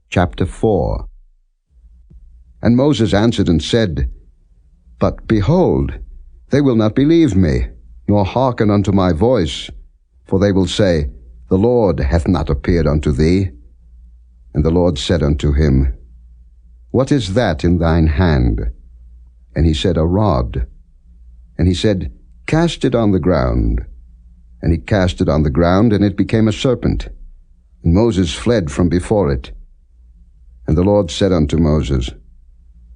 Chapter 4. And Moses answered and said, But behold, they will not believe me, nor hearken unto my voice, for they will say, The Lord hath not appeared unto thee. And the Lord said unto him, What is that in thine hand? And he said, A rod. And he said, Cast it on the ground. And he cast it on the ground, and it became a serpent. And Moses fled from before it. And the Lord said unto Moses,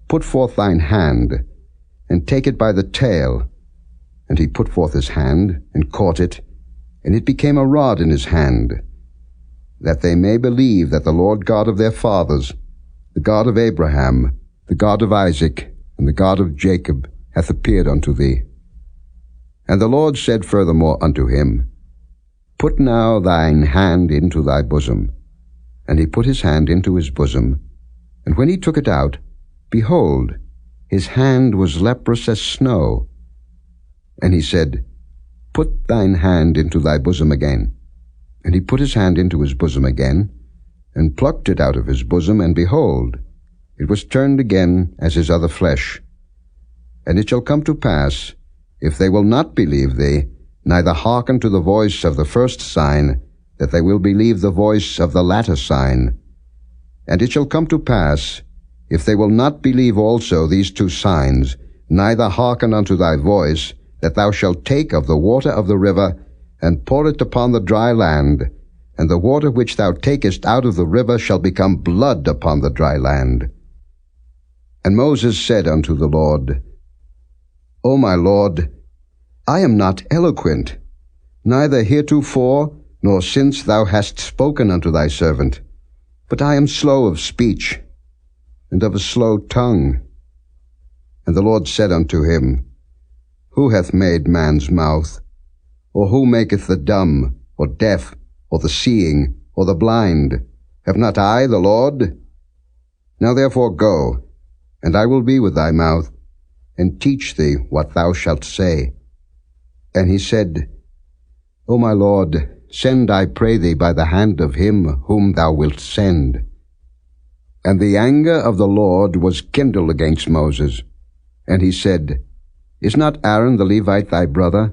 Put forth thine hand, and take it by the tail. And he put forth his hand, and caught it, and it became a rod in his hand, that they may believe that the Lord God of their fathers, the God of Abraham, the God of Isaac, and the God of Jacob, hath appeared unto thee. And the Lord said furthermore unto him, Put now thine hand into thy bosom. And he put his hand into his bosom, and when he took it out, behold, his hand was leprous as snow. And he said, Put thine hand into thy bosom again. And he put his hand into his bosom again, and plucked it out of his bosom, and behold, it was turned again as his other flesh. And it shall come to pass, if they will not believe thee, neither hearken to the voice of the first sign, that they will believe the voice of the latter sign. And it shall come to pass, if they will not believe also these two signs, neither hearken unto thy voice, that thou shalt take of the water of the river, and pour it upon the dry land, and the water which thou takest out of the river shall become blood upon the dry land. And Moses said unto the Lord, O my Lord, I am not eloquent, neither heretofore, nor since thou hast spoken unto thy servant, but I am slow of speech, and of a slow tongue. And the Lord said unto him, Who hath made man's mouth? Or who maketh the dumb, or deaf, or the seeing, or the blind? Have not I the Lord? Now therefore go, and I will be with thy mouth, and teach thee what thou shalt say. And he said, O my Lord, send, I pray thee, by the hand of him whom thou wilt send. And the anger of the Lord was kindled against Moses. And he said, Is not Aaron the Levite thy brother?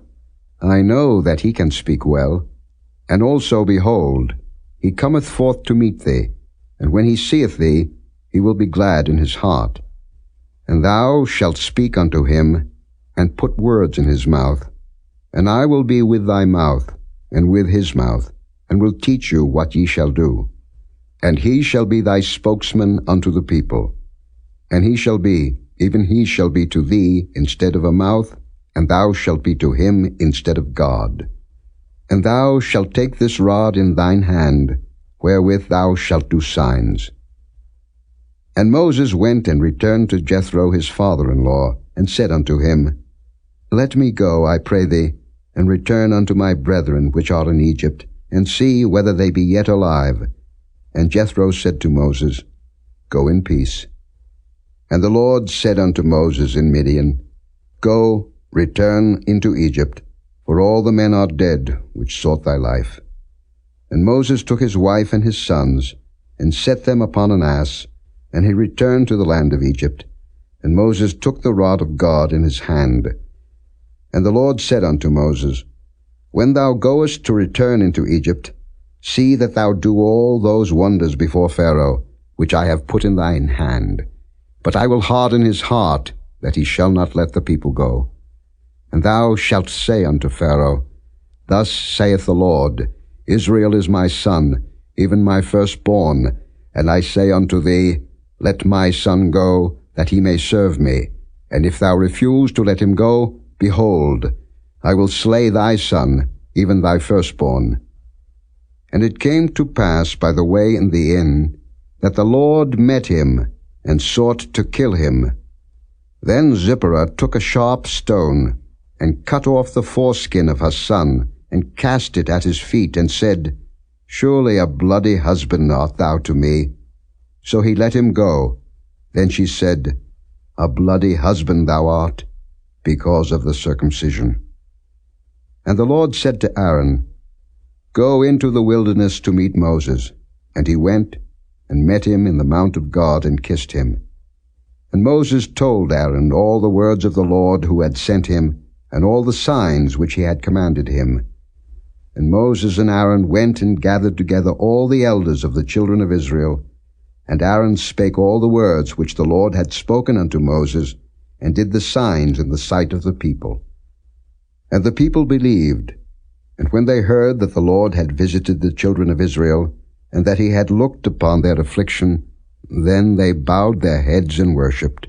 I know that he can speak well. And also, behold, he cometh forth to meet thee, and when he seeth thee, he will be glad in his heart. And thou shalt speak unto him, and put words in his mouth. And I will be with thy mouth, and with his mouth, and will teach you what ye shall do. And he shall be thy spokesman unto the people. And he shall be, even he shall be to thee instead of a mouth, and thou shalt be to him instead of God. And thou shalt take this rod in thine hand, wherewith thou shalt do signs. And Moses went and returned to Jethro his father-in-law, and said unto him, Let me go, I pray thee, and return unto my brethren which are in Egypt, and see whether they be yet alive. And Jethro said to Moses, Go in peace. And the Lord said unto Moses in Midian, Go, return into Egypt, for all the men are dead which sought thy life. And Moses took his wife and his sons, and set them upon an ass, and he returned to the land of Egypt. And Moses took the rod of God in his hand. And the Lord said unto Moses, When thou goest to return into Egypt, see that thou do all those wonders before Pharaoh, which I have put in thine hand. But I will harden his heart, that he shall not let the people go. And thou shalt say unto Pharaoh, Thus saith the Lord, Israel is my son, even my firstborn. And I say unto thee, Let my son go, that he may serve me. And if thou refuse to let him go, behold, I will slay thy son, even thy firstborn. And it came to pass by the way in the inn, that the Lord met him, and sought to kill him. Then Zipporah took a sharp stone, and cut off the foreskin of her son, and cast it at his feet, and said, Surely a bloody husband art thou to me. So he let him go. Then she said, A bloody husband thou art, because of the circumcision. And the Lord said to Aaron, Go into the wilderness to meet Moses. And he went, and met him in the mount of God, and kissed him. And Moses told Aaron all the words of the Lord who had sent him, and all the signs which he had commanded him. And Moses and Aaron went and gathered together all the elders of the children of Israel, and Aaron spake all the words which the Lord had spoken unto Moses, and did the signs in the sight of the people. And the people believed, and when they heard that the Lord had visited the children of Israel, and that he had looked upon their affliction, then they bowed their heads and worshipped.